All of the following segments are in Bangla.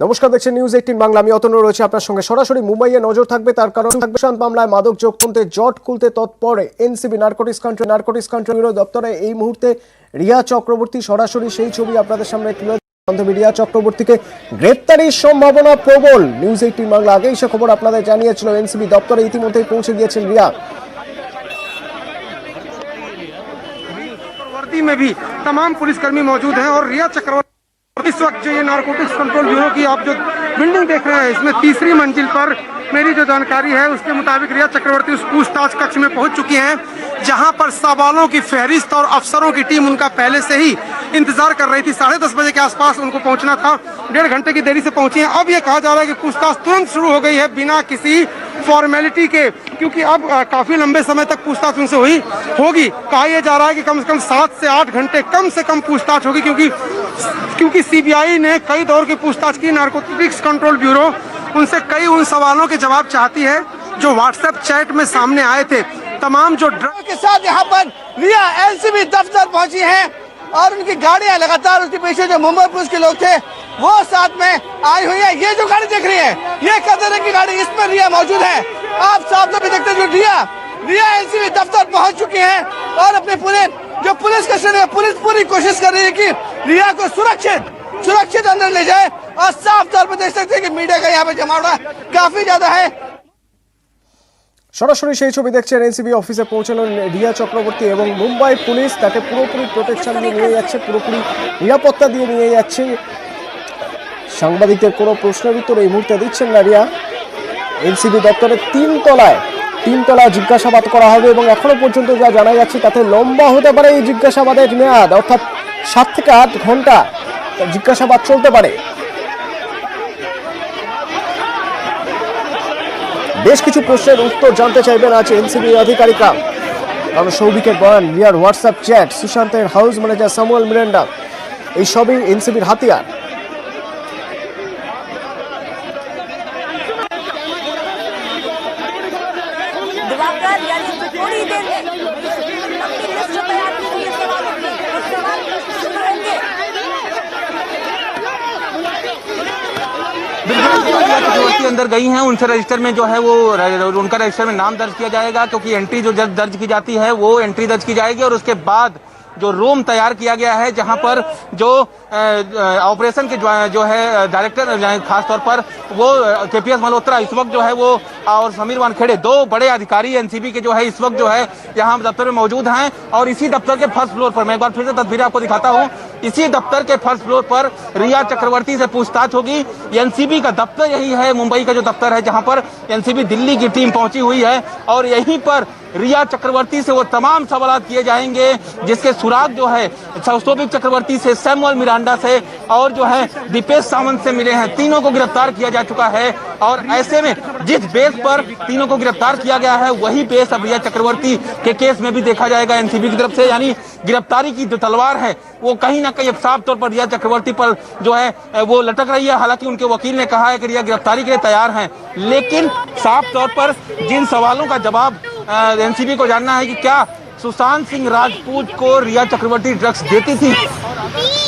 নমস্কার, দেখছেন নিউজ 18 বাংলা। আমি অতনু রয়েছে আপনার সঙ্গে। সরাসরি মুম্বাইয়ে নজর থাকবে, তার কারণ থাকবে শান্ত মামলায় মাদক যোগপন্থে জট খুলতে তৎপর এনসিবি নারকোটিক্স কন্ট্রোল দপ্তরে এই মুহূর্তে রিয়া চক্রবর্তী। সরাসরি সেই ছবি আপনাদের সামনে তুলে বান্ধবী রিয়া চক্রবর্তীকে গ্রেপ্তারির সম্ভাবনা প্রবল। নিউজ 18 বাংলা আগেই সে খবর আপনাদের জানিয়েছিল। এনসিবি দপ্তরে ইতিমধ্যেই পৌঁছে গিয়েছেন রিয়া। में भी तमाम पुलिसकर्मी मौजूद हैं और रिया चक्रवर्ती इस वक्त जो ये नारकोटिक्स कंट्रोल ब्यूरो की आप जो बिल्डिंग देख रहे हैं, इसमें तीसरी मंजिल पर मेरी जो जानकारी है उसके मुताबिक रिया चक्रवर्ती उस पूछताछ कक्ष में पहुंच चुकी हैं, जहां पर सवालों की फहरिस्त और अफसरों की टीम उनका पहले से ही इंतजार कर रही थी। 10:30 बजे के आसपास उनको पहुंचना था, 1.5 घंटे की देरी से पहुंची हैं। अब ये कहा जा रहा है कि पूछताछ तुरंत शुरू हो गई है बिना किसी फॉर्मेलिटी के, क्योंकि अब काफी लंबे समय तक पूछताछ उनसे होगी। कहा यह जा रहा है कि कम से कम 7 से 8 घंटे कम से कम पूछताछ होगी, क्योंकि सीबीआई ने कई दौर की पूछताछ की। नारकोटिक्स कंट्रोल ब्यूरो उनसे कई उन सवालों के जवाब चाहती है जो व्हाट्सएप चैट में सामने आए थे। तमाम जो ड्रग के साथ यहाँ पर रिया एनसीबी दफ्तर पहुंची हैं और उनकी गाड़ियां लगातार उसके पीछे जो मुंबई पुलिस के लोग थे वो साथ में आई हुई है। ये जो गाड़ी देख रही है ये कदर की गाड़ी, इसमें रिया मौजूद है। आप सामने भी देखते हैं रिया एनसीबी दफ्तर पहुंच चुकी है और अपने पूरे जो पुलिस कस्टडी में पुलिस पूरी कोशिश कर रही है कि रिया को सुरक्षित अंदर ले जाए। और साफ तौर पर देख सकते हैं कि मीडिया का यहाँ पे जमावड़ा काफी ज्यादा है। সরাসরি সেই ছবি দেখছেন। এনসিবি অফিসে পৌঁছালেন রিয়া চক্রবর্তী এবং মুম্বাই পুলিশ তাকে পুরোপুরি প্রোটেকশন দিয়ে নিয়ে যাচ্ছে, পুরোপুরি নিরাপত্তা দিয়ে নিয়ে যাচ্ছে। সাংবাদিকদের কোনো প্রশ্নের উত্তর এই মুহূর্তে দিচ্ছেন না রিয়া। এনসিবি দপ্তরের তিনতলায় জিজ্ঞাসাবাদ করা হবে এবং এখনো পর্যন্ত যা জানা যাচ্ছে তাতে লম্বা হতে পারে এই জিজ্ঞাসাবাদের মেয়াদ, অর্থাৎ 7 থেকে 8 ঘন্টা জিজ্ঞাসাবাদ চলতে পারে। বেশ কিছু প্রশ্নের উত্তর জানতে চাইবেন আজ এনসিবি আধিকারিকরা। কারণ সৌভিকের বয়ান, রিয়ার হোয়াটসঅ্যাপ চ্যাট, সুশান্তের হাউস ম্যানেজার স্যামুয়েল মিরান্ডা, এই সবই এনসিবির হাতিয়ার। चक्रवर्ती अंदर गई हैं, उनसे रजिस्टर में जो है वो उनका रजिस्टर में नाम दर्ज किया जाएगा, क्योंकि एंट्री जो दर्ज की जाती है वो एंट्री दर्ज की जाएगी। और उसके बाद जो रूम तैयार किया गया है जहां पर जो ऑपरेशन के जो है डायरेक्टर खास तौर पर वो केपीएस मल्होत्रा इस वक्त जो है वो और समीर वानखेड़े, 2 बड़े अधिकारी एनसीबी के जो है इस वक्त जो है यहाँ दफ्तर में मौजूद हैं। और इसी दफ्तर के फर्स्ट फ्लोर पर मैं एक बार फिर से तस्वीरें आपको दिखाता हूँ। इसी दफ्तर के फर्स्ट फ्लोर पर रिया चक्रवर्ती से पूछताछ होगी। एनसीबी का दफ्तर यही है, मुंबई का जो दफ्तर है जहां पर एनसीबी दिल्ली की टीम पहुंची हुई है। और यहीं पर रिया चक्रवर्ती से वो तमाम सवाल किए जाएंगे जिसके सुराग जो है सौभिक चक्रवर्ती से, सैमुअल मिरांडा से और जो है दीपेश सावंत से मिले हैं। तीनों को गिरफ्तार किया जा चुका है और ऐसे में जिस बेस पर तीनों को गिरफ्तार किया गया है वही बेस अब रिया चक्रवर्ती के केस में भी देखा जाएगा एनसीबी की तरफ से। यानी गिरफ्तारी की जो तलवार है वो कहीं ना कहीं साफ तौर पर रिया चक्रवर्ती पर जो है वो लटक रही है। हालांकि उनके वकील ने कहा है कि रिया गिरफ्तारी के लिए तैयार हैं, लेकिन साफ तौर पर जिन सवालों का जवाब एनसीबी को जानना है कि क्या सुशांत सिंह राजपूत को रिया चक्रवर्ती ड्रग्स देती थी,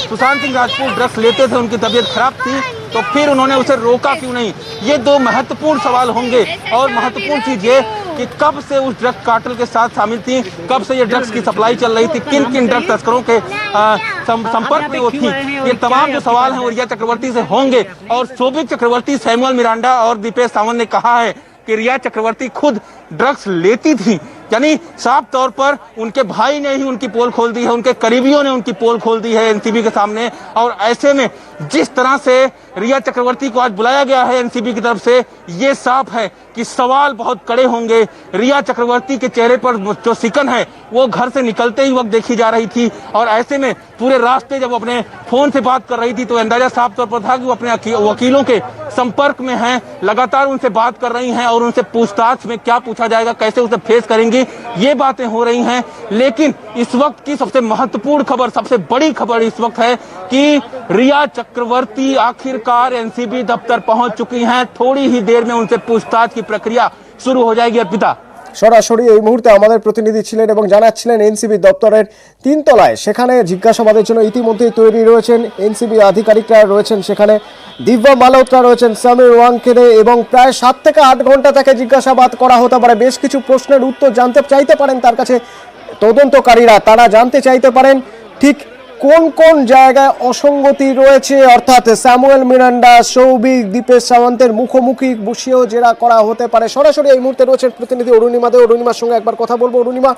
सुशांत सिंह राजपूत ड्रग्स लेते थे, उनकी तबीयत खराब थी तो फिर उन्होंने उसे रोका क्यों नहीं। ये 2 महत्वपूर्ण सवाल होंगे। और महत्वपूर्ण चीज ये कि कब से उस ड्रग कार्टेल के साथ शामिल थी, कब से ये ड्रग्स की सप्लाई चल रही थी, किन किन ड्रग तस्करों के संपर्क में वो थी। ये तमाम जो सवाल हैं वो रिया चक्रवर्ती से होंगे। और सौभिक चक्रवर्ती, सैमुअल मिरांडा और दीपेश सावंत ने कहा है कि रिया चक्रवर्ती खुद ड्रग्स लेती थी। यानी साफ तौर पर उनके भाई ने ही उनकी पोल खोल दी है, उनके करीबियों ने उनकी पोल खोल दी है एनसीबी के सामने। और ऐसे में जिस तरह से रिया चक्रवर्ती को आज बुलाया गया है एनसीबी की तरफ से, ये साफ है कि सवाल बहुत कड़े होंगे। रिया चक्रवर्ती के चेहरे पर जो सिकन है वो घर से निकलते ही वक्त देखी जा रही थी। और ऐसे में पूरे रास्ते जब अपने फोन से बात कर रही थी तो अंदाजा साफ तौर पर था कि वो अपने वकीलों के संपर्क में हैं, लगातार उनसे बात कर रही हैं और उनसे पूछताछ में क्या पूछा जाएगा, कैसे उसे फेस करेंगी, ये बातें हो रही हैं। लेकिन इस वक्त की सबसे महत्वपूर्ण खबर, सबसे बड़ी खबर इस वक्त है कि रिया चक्रवर्ती आखिरकार एनसीबी दफ्तर पहुंच चुकी हैं। थोड़ी ही देर में उनसे पूछताछ की प्रक्रिया शुरू हो जाएगी। अर्पिता। সরাসরি এই মুহূর্তে আমাদের প্রতিনিধি ছিলেন এবং জানাচ্ছিলেন এনসিবি দপ্তরের 3 তলায়, সেখানে জিজ্ঞাসাবাদের জন্য ইতিমধ্যেই তৈরি রয়েছেন এনসিবি আধিকারিকরা রয়েছেন, সেখানে দিব্যা মালহোত্রা রয়েছেন, সমীর ওয়াংখেড়ে, এবং প্রায় 7 থেকে 8 ঘন্টা তাকে জিজ্ঞাসাবাদ করা হতে পারে। বেশ কিছু প্রশ্নের উত্তর জানতে চাইতে পারেন তার কাছে তদন্তকারীরা। তারা জানতে চাইতে পারেন ঠিক কোন কোন জায়গায় অসঙ্গতি রয়েছে, অর্থাৎ স্যামুয়েল মিরান্ডা, সৌভিক, দীপেশ সাওয়ান্তের মুখোমুখি বসিয়েও জেরা করা হতে পারে। সরাসরি এই মুহূর্তে রয়েছেন প্রতিনিধি অরুণিমা দে। অরুণিমার সঙ্গে একবার কথা বলবো। অরুণিমা,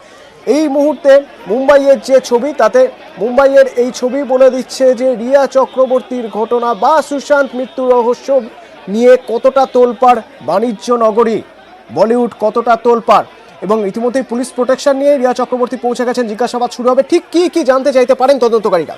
এই মুহূর্তে মুম্বাইয়ের যে ছবি, তাতে মুম্বাইয়ের এই ছবি বলে দিচ্ছে যে রিয়া চক্রবর্তীর ঘটনা বা সুশান্ত মৃত্যু রহস্য নিয়ে কতটা তোলপাড় বাণিজ্য নগরী, বলিউড কতটা তোলপাড়, এবং ইতিমধ্যেই পুলিশ প্রোটেকশন নিয়ে রিয়া চক্রবর্তী পৌঁছে গেছেন, জিজ্ঞাসাবাদ শুরু হবে। ঠিক কি কি জানতে চাইতে পারেন তদন্তকারীরা?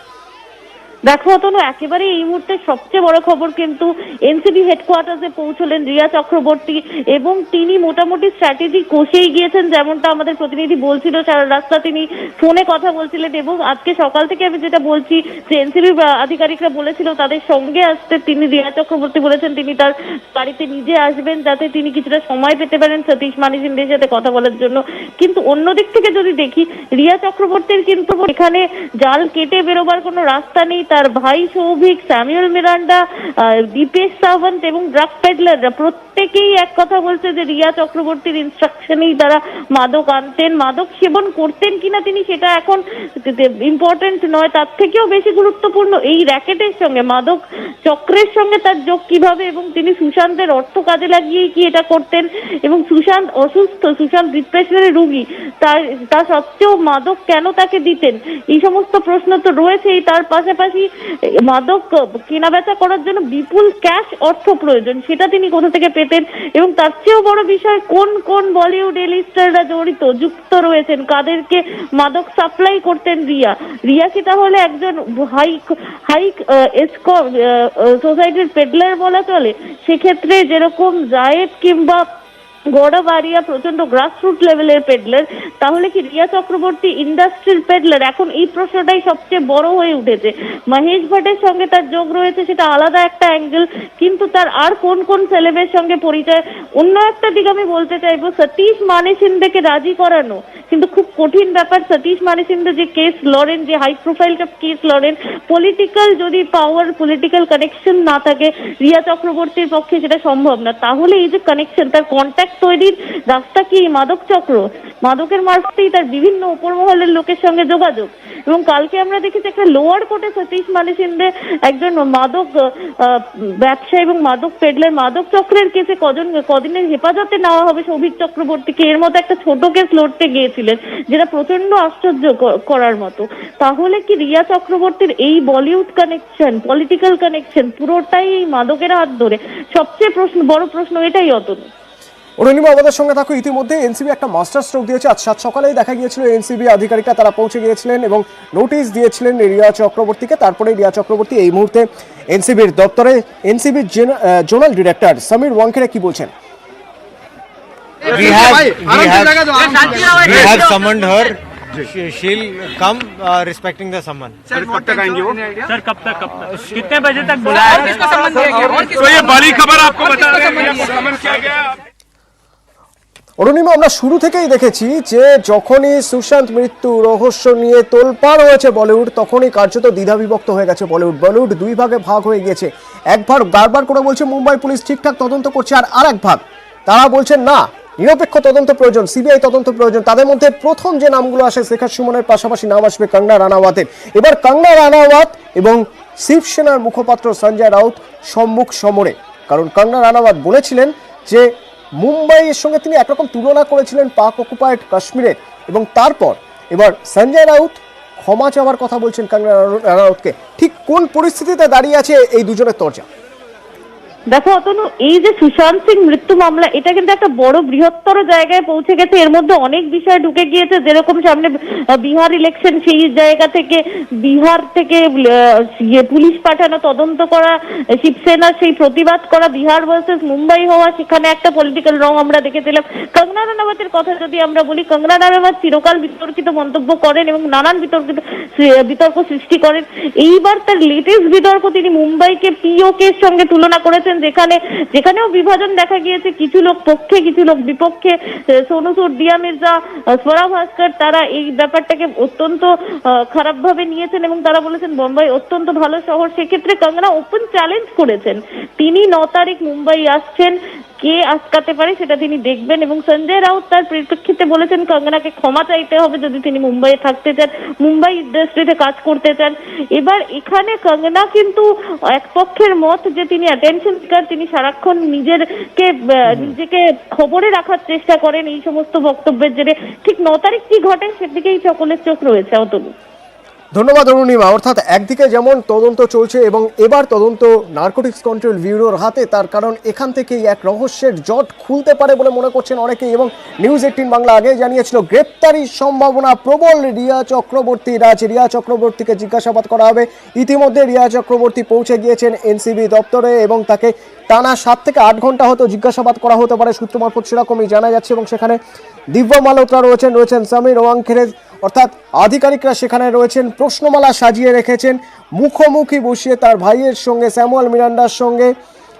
দেখো অতনু, একেবারে এই মুহূর্তে সবচেয়ে বড় খবর কিন্তু এনসিবি হেডকোয়ার্টার্সে পৌঁছলেন রিয়া চক্রবর্তী, এবং তিনি মোটামুটি স্ট্র্যাটেজি কষেই গিয়েছেন, যেমনটা আমাদের প্রতিনিধি বলছিল। সারা রাস্তা তিনি ফোনে কথা বলছিলেন, এবং আজকে সকাল থেকে আমি যেটা বলছি যে এনসিবি আধিকারিকরা বলেছিল তাদের সঙ্গে আসতে, তিনি রিয়া চক্রবর্তী বলেছেন তিনি তার বাড়িতে নিজে আসবেন, যাতে তিনি কিছুটা সময় পেতে পারেন সতীশ মানি সিন্ডের সাথে কথা বলার জন্য। কিন্তু অন্যদিক থেকে যদি দেখি, রিয়া চক্রবর্তীর কিন্তু এখানে জাল কেটে বেরোবার কোনো রাস্তা নেই। তার ভাই সৌভিক, স্যামুয়েল মিরান্ডা, দীপেশ সাওয়ান্ত এবং ড্রাগ পেডলাররা প্রত্যেকেই এক কথা বলছে যে রিয়া চক্রবর্তীর ইনস্ট্রাকশনেই তারা মাদক আনতেন। মাদক সেবন করতেন কিনা তিনি, সেটা এখন ইম্পর্টেন্ট নয়, তার থেকেও বেশি গুরুত্বপূর্ণ এই র্যাকেটের সঙ্গে, মাদক চক্রের সঙ্গে তার যোগ কিভাবে, এবং তিনি সুশান্তের অর্থ কাজে লাগিয়েই কি এটা করতেন, এবং সুশান্ত অসুস্থ, সুশান্ত ডিপ্রেশনের রোগী, তা সত্ত্বেও মাদক কেন তাকে দিতেন, এই সমস্ত প্রশ্ন তো রয়েছেই। তার পাশাপাশি মাদক কেনাবেচা করার জন্য বিপুল ক্যাশ অর্থ প্রয়োজন, সেটা তিনি কোথা থেকে পেতেন, এবং তার চেয়েও বড় বিষয় কোন কোন বলিউড এলিস্টাররা জড়িত, যুক্ত রয়েছেন, কাদেরকে মাদক সাপ্লাই করতেন রিয়া কি তাহলে একজন হাই সোসাইটির পেডলার বলা চলে? সেক্ষেত্রে যেরকম জায়েদ কিংবা গৌরব আরিয়া প্রচন্ড গ্রাসরুট লেভেলের পেডলার, তাহলে কি রিয়া চক্রবর্তী ইন্ডাস্ট্রিয়াল পেডলার? এখন এই প্রশ্নটাই সবচেয়ে বড় হয়ে উঠেছে। মহেশ ভাটের সঙ্গে তার যোগ রয়েছে, সেটা আলাদা একটা অ্যাঙ্গেল, কিন্তু তার আর কোন কোন সেলেবের সঙ্গে পরিচয়? অন্য একটা দিক আমি বলতে চাইবো, সতীশ মানি সিন্ডেকে রাজি করানো কিন্তু খুব কঠিন ব্যাপার। সতীশ মানি সিন্ডে যে কেস লড়েন, যে হাই প্রোফাইল কেস লড়েন, পলিটিক্যাল যদি পাওয়ার, পলিটিক্যাল কানেকশন না থাকে রিয়া চক্রবর্তীর পক্ষে সেটা সম্ভব না। তাহলে এই যে কানেকশন, তার কন্ট্যাক্ট তৈরির রাস্তা কি মাদক চক্র, মাদকের মারফতেই তার বিভিন্ন উপরমহলের লোকের সঙ্গে যোগাযোগ। এবং কালকে আমরা দেখেছি একটা লোয়ার কোর্টে সতীশ মানি সিন্ডে একজন মাদক ব্যবসায়ী এবং মাদক পেডলার, মাদক চক্রের কেসে কদিনের হেফাজতে নেওয়া হবে সৌভিক চক্রবর্তীকে, এর মতো একটা ছোট কেস লড়তে গিয়েছিলেন, যেটা প্রচন্ড আশ্চর্য করার মতো। তাহলে কি রিয়া চক্রবর্তীর এই বলিউড কানেকশন, পলিটিক্যাল কানেকশন পুরোটাই এই মাদকের হাত ধরে? সবচেয়ে বড় প্রশ্ন এটাই। অতনু, অরুণিমা আমাদের সঙ্গে থাকো। ইতিমধ্যে এনসিবি একটা মাস্টার স্ট্রোক দিয়েছে। আজ সাত সকালেই দেখা গিয়েছিল এনসিবি আধিকারিকরা তারা পৌঁছে গিয়েছিলেন এবং নোটিশ দিয়েছিলেন রিয়া চক্রবর্তীকে। তারপরে রিয়া চক্রবর্তী এই মুহূর্তে এনসিবির দপ্তরে, এনসিবির জোনাল ডিরেক্টর সমীর ওয়াংখেড়ে কি বলছেন? We have summoned her. She'll come respecting the summon. Sir कब तक आएंगे वो? सर कब तक कितने बजे तक बुलाया है? किसको सम्मन किया गया? तो ये बड़ी खबर आपको बता रहे हैं, सम्मन किया गया। অরুণিমা, আমরা শুরু থেকেই দেখেছি যে যখনই সুশান্ত মৃত্যু রহস্য নিয়ে তোলপাড় হয়েছে বলিউড, তখনই কার্যত দ্বিধাবিভক্ত হয়ে গেছে বলিউড দুই ভাগে ভাগ হয়ে গিয়েছে। এক ভাগ বারবার করে বলছে মুম্বাই পুলিশ ঠিকঠাক তদন্ত করছে, আর এক ভাগ তারা বলছেন না, নিরপেক্ষ তদন্ত প্রয়োজন, সিবিআই তদন্ত প্রয়োজন। তাদের মধ্যে প্রথম যে নামগুলো আসে, শেখর সুমনের পাশাপাশি নাম আসবে কঙ্গনা রানাওয়াতের। এবার কঙ্গনা রানাওয়াত এবং শিবসেনার মুখপাত্র সঞ্জয় রাউত সম্মুখ সমরে, কারণ কঙ্গনা রানাওয়াত বলেছিলেন যে মুম্বাইয়ের সঙ্গে তিনি একরকম তুলনা করেছিলেন পাক অকুপায়েড কাশ্মীরের, এবং তারপর এবার সঞ্জয় রাউত ক্ষমা চাওয়ার কথা বলছেন কঙ্গনা রানাওয়াতকে। ঠিক কোন পরিস্থিতিতে দাঁড়িয়ে আছে এই দুজনের তরজা? দেখো অতনু, এই যে সুশান্ত সিং মৃত্যু মামলা, এটা কিন্তু একটা বড় বৃহত্তর জায়গায় পৌঁছে গেছে। এর মধ্যে অনেক বিষয় ঢুকে গিয়েছে, যেরকম সামনে বিহার ইলেকশন, সেই জায়গা থেকে বিহার থেকে পুলিশ পাঠানো, তদন্ত করা, শিবসেনার সেই প্রতিবাদ করা, বিহার ভার্সেস মুম্বাই হওয়া, সেখানে একটা পলিটিক্যাল রং আমরা দেখেছিলাম। কঙ্গনা রানাওয়াতের কথা যদি আমরা বলি, কঙ্গনা রানাওয়াত চিরকাল বিতর্কিত মন্তব্য করেন এবং নানান বিতর্ক সৃষ্টি করেন। এইবার তার লেটেস্ট বিতর্ক, তিনি মুম্বাইকে পিওকের সঙ্গে তুলনা করেছেন করেছেন, যেখানেও বিভাজন দেখা গিয়েছে, কিছু লোক পক্ষে কিছু লোক বিপক্ষে। সোনু সুদ, দিয়া মির্জা, স্বরা ভাস্কর তারা এই ব্যাপারটাকে অত্যন্ত খারাপভাবে নিয়েছেন এবং তারা বলেছেন বোম্বাই অত্যন্ত ভালো শহর। সেক্ষেত্রে কঙ্গনা ওপেন চ্যালেঞ্জ করেছেন, তিনি 9 তারিখ মুম্বাই আসছেন, কে আটকাতে পারে সেটা তিনি দেখবেন। এবং সঞ্জয় রাউত তার পরিপ্রেক্ষিতে বলেছেন কঙ্গনাকে ক্ষমা চাইতে হবে যদি তিনি মুম্বাইয়ে থাকতে চান, মুম্বাই ইন্ডাস্ট্রিতে কাজ করতে চান। এবার এখানে কঙ্গনা কিন্তু এক পক্ষের মত যে তিনি অ্যাটেনশন সিকার, তিনি সারাক্ষণ নিজেকে খবরে রাখার চেষ্টা করেন এই সমস্ত বক্তব্যের জেরে। ঠিক 9 তারিখ কি ঘটে সেদিকেই সকলের চোখ রয়েছে। অতনু, ধন্যবাদ অরুণিমা। অর্থাৎ একদিকে যেমন তদন্ত চলছে এবং এবার তদন্ত নার্কোটিক্স কন্ট্রোল ব্যুরোর হাতে, তার কারণ এখান থেকেই এক রহস্যের জট খুলতে পারে বলে মনে করছেন অনেকেই। এবং নিউজ 18 বাংলা আগে জানিয়েছিল গ্রেপ্তারির সম্ভাবনা প্রবল রিয়া চক্রবর্তীর। আজ রিয়া চক্রবর্তীকে জিজ্ঞাসাবাদ করা হবে। ইতিমধ্যে রিয়া চক্রবর্তী পৌঁছে গিয়েছেন এনসিবি দপ্তরে এবং তাকে টানা 7 থেকে 8 ঘন্টা হয়তো জিজ্ঞাসাবাদ করা হতে পারে, সূত্র মারফত সেরকমই জানা যাচ্ছে। এবং সেখানে দিব্যা মালহোত্রা রয়েছেন সমীর ওয়াংখেড়ে, অর্থাৎ আধিকারিকরা সেখানে রয়েছেন, প্রশ্নমালা সাজিয়ে রেখেছেন, মুখোমুখি বসিয়ে তার ভাইয়ের সঙ্গে স্যামুয়েল মিরান্ডার সঙ্গে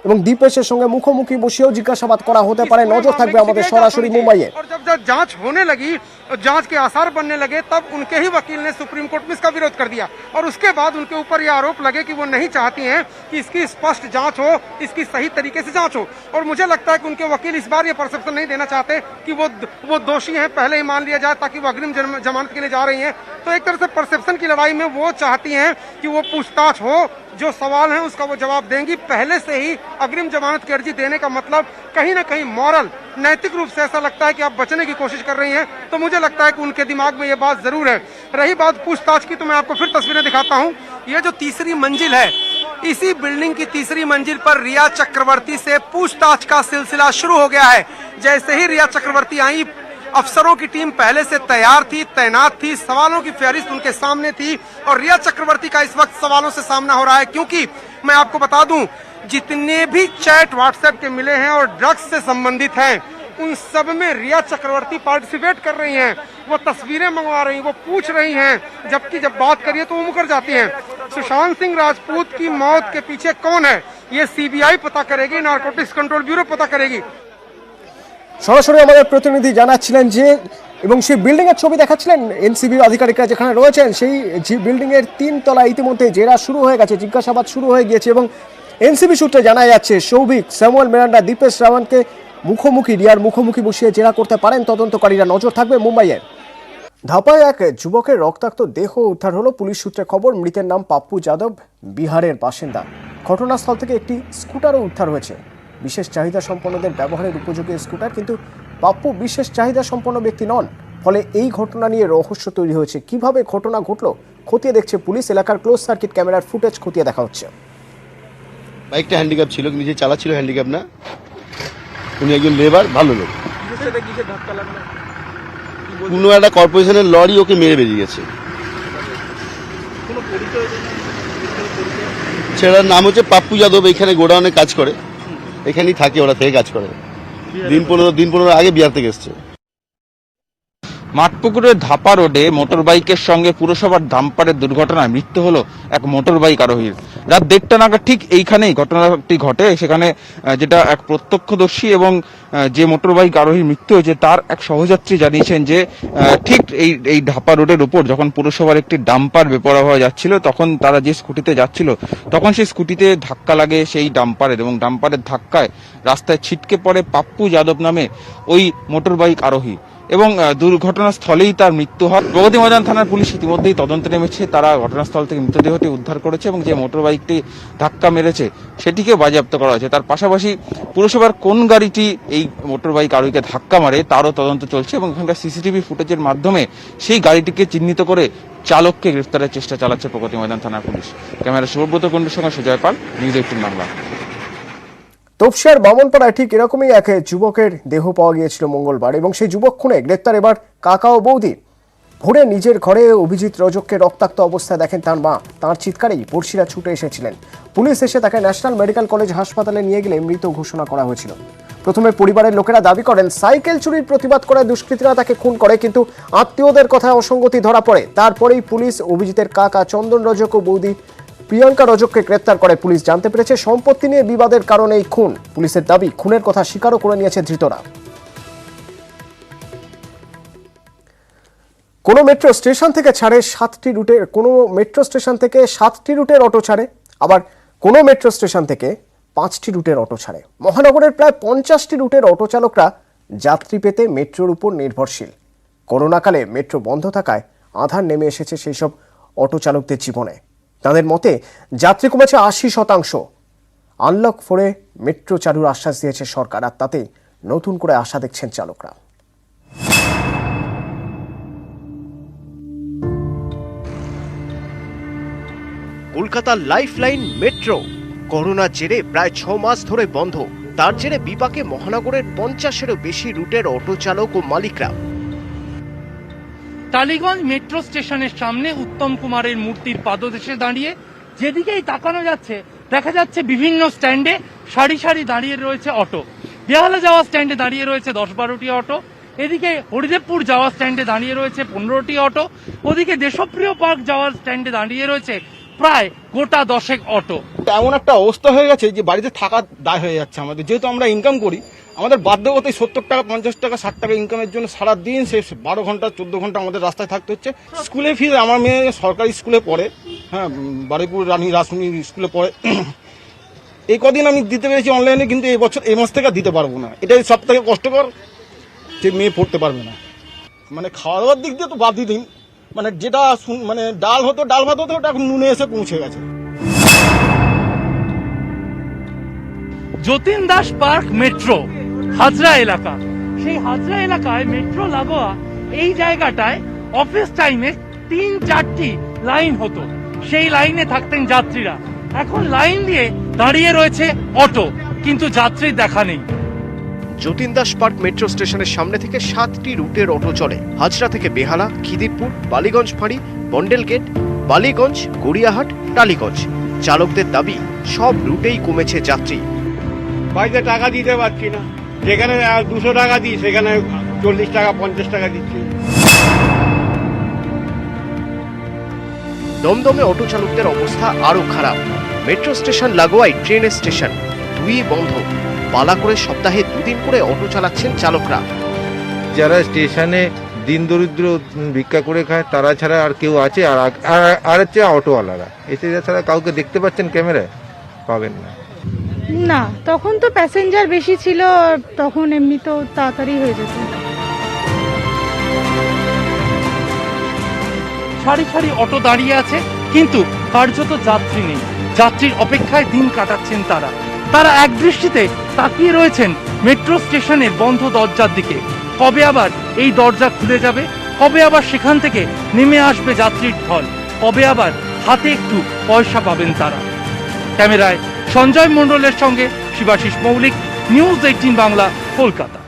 এবং দীপেশের সঙ্গে মুখোমুখি বসিয়েও জিজ্ঞাসাবাদ করা হতে পারে। নজর থাকবে আমাদের সরাসরি মুম্বাইয়ে। और जब जांच होने लगी, जांच के आसार बनने लगे, तब उनके ही वकील ने सुप्रीम कोर्ट में इसका विरोध कर दिया और उसके बाद उनके ऊपर ये आरोप लगे कि वो नहीं चाहती हैं कि इसकी स्पष्ट जांच हो, इसकी सही तरीके से जांच हो। और मुझे लगता है कि उनके वकील इस बार ये परसेप्शन नहीं देना चाहते कि वो दोषी हैं, पहले ही मान लिया जाए ताकि वो अग्रिम जमानत के लिए जा रही हैं। तो एक तरह से परसेप्शन की लड़ाई में वो चाहती हैं कि वो पूछताछ हो, जो सवाल है उसका वो जवाब देंगी। पहले से ही अग्रिम जमानत की अर्जी देने का मतलब कहीं ना कहीं मॉरल, नैतिक रूप से ऐसा लगता है कि आप बचने की कोशिश कर रही हैं। तो मुझे लगता है कि उनके दिमाग में ये बात जरूर है। रही बात पूछताछ की, तो मैं आपको फिर तस्वीरें दिखाता हूँ। ये जो तीसरी मंजिल है, इसी बिल्डिंग की तीसरी मंजिल पर रिया चक्रवर्ती से पूछताछ का सिलसिला शुरू हो गया है। जैसे ही रिया चक्रवर्ती आई, अफसरों की टीम पहले से तैयार थी, तैनात थी, सवालों की फहरिस्त उनके सामने थी और रिया चक्रवर्ती का इस वक्त सवालों से सामना हो रहा है। क्योंकि मैं आपको बता दूं, जितने भी चैट व्हाट्सएप के मिले हैं और ड्रग्स से संबंधित हैं, उन सब में रिया चक्रवर्ती पार्टिसिपेट कर रही हैं। वो तस्वीरें मंगवा रही हैं, वो पूछ रही हैं, जबकि जब बात करिए तो वो मुकर जाती हैं। सुशांत सिंह राजपूत की मौत के पीछे कौन है, ये सीबीआई पता करेगी, नारकोटिक्स कंट्रोल ब्यूरो पता करेगी। সরাসরি আমাদের প্রতিনিধি জানাচ্ছিলেন যে এবং সেই বিল্ডিং এর ছবি দেখাচ্ছিলেন এনসিবির আধিকারিকরা যেখানে রয়েছেন, সেই বিল্ডিং এর 3 তলা ইতিমধ্যে জেরা শুরু হয়ে গেছে, জিজ্ঞাসাবাদ শুরু হয়ে গিয়েছে। এবং এনসিবি সূত্রে জানা যাচ্ছে সৌভিক, স্যামুয়েল মিরান্ডা, দীপেশ রাওয়ানকে রিয়ার মুখোমুখি বসিয়ে জেরা করতে পারেন তদন্তকারীরা। নজর থাকবে মুম্বাইয়ের। ধাপায় এক যুবকের রক্তাক্ত দেহ উদ্ধার হলো। পুলিশ সূত্রে খবর, মৃতের নাম পাপ্পু যাদব, বিহারের বাসিন্দা। ঘটনাস্থল থেকে একটি স্কুটারও উদ্ধার হয়েছে। বিশেষ চাহিদা সম্পন্নদের ব্যবহারের উপযোগী স্কুটার, কিন্তু পাপ্পু বিশেষ চাহিদা সম্পন্ন ব্যক্তি নন। ফলে এই ঘটনা নিয়ে রহস্য তৈরি হয়েছে। কিভাবে ঘটনা ঘটলো খতিয়ে দেখছে পুলিশ। এলাকার ক্লোজ সার্কিট ক্যামেরার ফুটেজ খতিয়ে দেখা হচ্ছে। বাইকটা হ্যান্ডিক্যাপ ছিল, নিজে চালাচ্ছিল, হ্যান্ডিক্যাপ না, উনি একজন লেবার, ভালো লোক। কোনো একটা কর্পোরেশনের লরি ওকে মেরে বেরিয়ে গেছে। ছেলেটার নাম হচ্ছে পাপ্পু যাদব, এখানে গোডাউনে কাজ করে, এখানেই থাকে, ওরা থেকে কাজ করে। দিন 15 আগে বিহার থেকে এসছে। মাঠপুকুরের ধাপা রোডে মোটর বাইকের সঙ্গে পুরসভার ডাম্পারের দুর্ঘটনায় মৃত্যু হলো এক মোটর বাইক আরোহীর। রাত 1:30 নাগাদ ঠিক এইখানেই ঘটনাটি ঘটে। সেখানে যেটা এক প্রত্যক্ষদর্শী এবং যে মোটর বাইক আরোহীর মৃত্যু হয়েছে তার এক সহযাত্রী জানিয়েছেন যে ঠিক এই ধাপা রোডের উপর যখন পুরসভার একটি ডাম্পার বেপরোয়া হয়ে যাচ্ছিল, তখন তারা যে স্কুটিতে যাচ্ছিল তখন সেই স্কুটিতে ধাক্কা লাগে সেই ডাম্পারের, এবং ডাম্পারের ধাক্কায় রাস্তায় ছিটকে পড়ে পাপ্পু যাদব নামে ওই মোটর বাইক আরোহী এবং দুর্ঘটনাস্থলেই তার মৃত্যু হয়। প্রগতি ময়দান থানার পুলিশ ইতিমধ্যেই তদন্তে নেমেছে। তারা ঘটনাস্থল থেকে মৃতদেহটি উদ্ধার করেছে এবং যে মোটর বাইকটি ধাক্কা মেরেছে সেটিকে বাজেয়াপ্ত করা হয়েছে। তার পাশাপাশি পুরসভার কোন গাড়িটি এই মোটর বাইক আরোহীকে ধাক্কা মারে তারও তদন্ত চলছে এবং এখানকার সিসিটিভি ফুটেজের মাধ্যমে সেই গাড়িটিকে চিহ্নিত করে চালককে গ্রেফতারের চেষ্টা চালাচ্ছে প্রগতি ময়দান থানার পুলিশ। ক্যামেরা সুব্রত কুণ্ডুর সঙ্গে সুজয় পাল, নিউজ 18 বাংলা। তপসিয়ার বামনপাড়ায় ঠিক এরকমই এক যুবকের দেহ পাওয়া গিয়েছিল মঙ্গলবার এবং সেই যুবক খুনে গ্রেপ্তার এবার কাকা ও বৌদি। ভোরে নিজের ঘরে অভিজিৎ রজককে রক্তাক্ত অবস্থায় দেখেন তার মা। তাঁর চিৎকারেই পড়শিরা ছুটে এসেছিলেন। পুলিশ এসে তাকে ন্যাশনাল মেডিকেল কলেজ হাসপাতালে নিয়ে গেলে মৃত ঘোষণা করা হয়েছিল। প্রথমে পরিবারের লোকেরা দাবি করেন সাইকেল চুরির প্রতিবাদ করে দুষ্কৃতীরা তাকে খুন করে, কিন্তু আত্মীয়দের কথায় অসঙ্গতি ধরা পড়ে। তারপরেই পুলিশ অভিজিতের কাকা চন্দন রজক ও বৌদি প্রিয়াঙ্কা রজককে গ্রেপ্তার করে পুলিশ। জানতে পেরেছে সম্পত্তি নিয়ে বিবাদের কারণে এই খুন। পুলিশের দাবি খুনের কথা স্বীকারও করে নিয়েছে ধৃতরা। কোনো মেট্রো স্টেশন থেকে ছাড়ে 7টি রুটের অটো ছাড়ে, আবার কোনো মেট্রো স্টেশন থেকে 5টি রুটের অটো ছাড়ে। মহানগরের প্রায় 50টি রুটের অটো চালকরা যাত্রী পেতে মেট্রোর উপর নির্ভরশীল। করোনাকালে মেট্রো বন্ধ থাকায় আঁধার নেমে এসেছে সেই সব অটো চালকদের জীবনে। তাদের মতে যাত্রী কমেছে 80%। আনলক 4-এ মেট্রো চালুর আশ্বাস দিয়েছে সরকার, আর তাতে নতুন করে আশা দেখছেন চালকরা। কলকাতার লাইফলাইন মেট্রো করোনার জেরে প্রায় 6 মাস ধরে বন্ধ। তার জেরে বিপাকে মহানগরের 50-এরও বেশি রুটের অটো চালক ও মালিকরা। টালিগঞ্জ মেট্রো স্টেশনের সামনে উত্তম কুমারের মূর্তির পাদদেশে দাঁড়িয়ে যেদিকেই তাকানো যাচ্ছে দেখা যাচ্ছে বিভিন্ন স্ট্যান্ডে সারি সারি দাঁড়িয়ে রয়েছে অটো। বেহালা যাওয়া স্ট্যান্ডে দাঁড়িয়ে রয়েছে 10-12টি অটো, এদিকে হরিদেবপুর যাওয়ার স্ট্যান্ডে দাঁড়িয়ে রয়েছে 15টি অটো, ওদিকে দেশপ্রিয় পার্ক যাওয়ার স্ট্যান্ডে দাঁড়িয়ে রয়েছে প্রায় গোটা 10 অটো। এমন একটা অবস্থা হয়ে গেছে যে বাড়িতে থাকা দায় হয়ে যাচ্ছে আমাদের। যেহেতু আমরা ইনকাম করি, আমাদের বাধ্যগতই 70 টাকা 50 টাকা 60 টাকা ইনকামের জন্য সারাদিন সে 12 ঘন্টা 14 ঘন্টা আমাদের রাস্তায় থাকতে হচ্ছে। স্কুলে ফিস, আমার মেয়ে সরকারি স্কুলে পড়ে, হ্যাঁ, বারুইপুর রানী রাসমণি স্কুলে পড়ে। এই কদিন আমি দিতে পেরেছি অনলাইনে, কিন্তু এই মাস থেকে দিতে পারবো না। এটাই সব থেকে কষ্টকর যে মেয়ে পড়তে পারবে না। মানে খাওয়া দাওয়ার দিক দিয়ে তো বাদই দিন, মানে যেটা মানে ডাল ভাত হতো ওটা এখন নুনে এসে পৌঁছে গেছে। যতীন দাস পার্ক মেট্রো হাজরা এলাকা, সেই হাজরা এলাকায় মেট্রো লাগোয়া এই জায়গাটায় অফিস টাইমে 3-4টি লাইন হতো। সেই লাইনে থাকতেন যাত্রীরা। এখন লাইন দিয়ে দাঁড়িয়ে রয়েছে অটো, কিন্তু যাত্রীর দেখা নেই। যতীন দাস পার্ক মেট্রো স্টেশনের সামনে থেকে 7টি রুটের অটো চলে। হাজরা থেকে বেহালা, খিদিরপুর, বালিগঞ্জ ফাঁড়ি, বন্ডেল গেট, বালিগঞ্জ, গড়িয়াহাট, টালিগঞ্জ। চালকদের দাবি সব রুটেই কমেছে যাত্রী। বাড়িতে টাকা দিতে পারছি না, যেখানে 200 টাকা দিই সেখানে 40 টাকা 50 টাকা দিচ্ছি। দমদমে অটো চালকদের অবস্থা আরো খারাপ। মেট্রো স্টেশন লাগোয়াই ট্রেনের স্টেশন, দুই বন্ধ। পালা করে সপ্তাহে 2 দিন করে অটো চালাচ্ছেন চালকরা। যারা স্টেশনে দিন দরিদ্র ভিক্ষা করে খায় তারা ছাড়া আর কেউ আছে? আর হচ্ছে অটোওয়ালারা। এসে ছাড়া কাউকে দেখতে পাচ্ছেন ক্যামেরায়? পাবেন না। না, তখন তো প্যাসেঞ্জার বেশি ছিল, তখন এমনি তো তাড়াতাড়ি হয়ে যেত। সারি সারি অটো দাঁড়িয়ে আছে, কিন্তু কার্যত যাত্রী নেই। যাত্রীর অপেক্ষায় দিন কাটাচ্ছেন তারা এক দৃষ্টিতে তাকিয়ে রয়েছেন মেট্রো স্টেশনের বন্ধ দরজার দিকে। কবে আবার এই দরজা খুলে যাবে? কবে আবার সেখান থেকে নেমে আসবে যাত্রীর ঢল? কবে আবার হাতে একটু পয়সা পাবেন তারা? ক্যামেরায় সঞ্জয় মণ্ডলের সঙ্গে শিবাশিস মৌলিক, নিউজ 18 বাংলা, কলকাতা।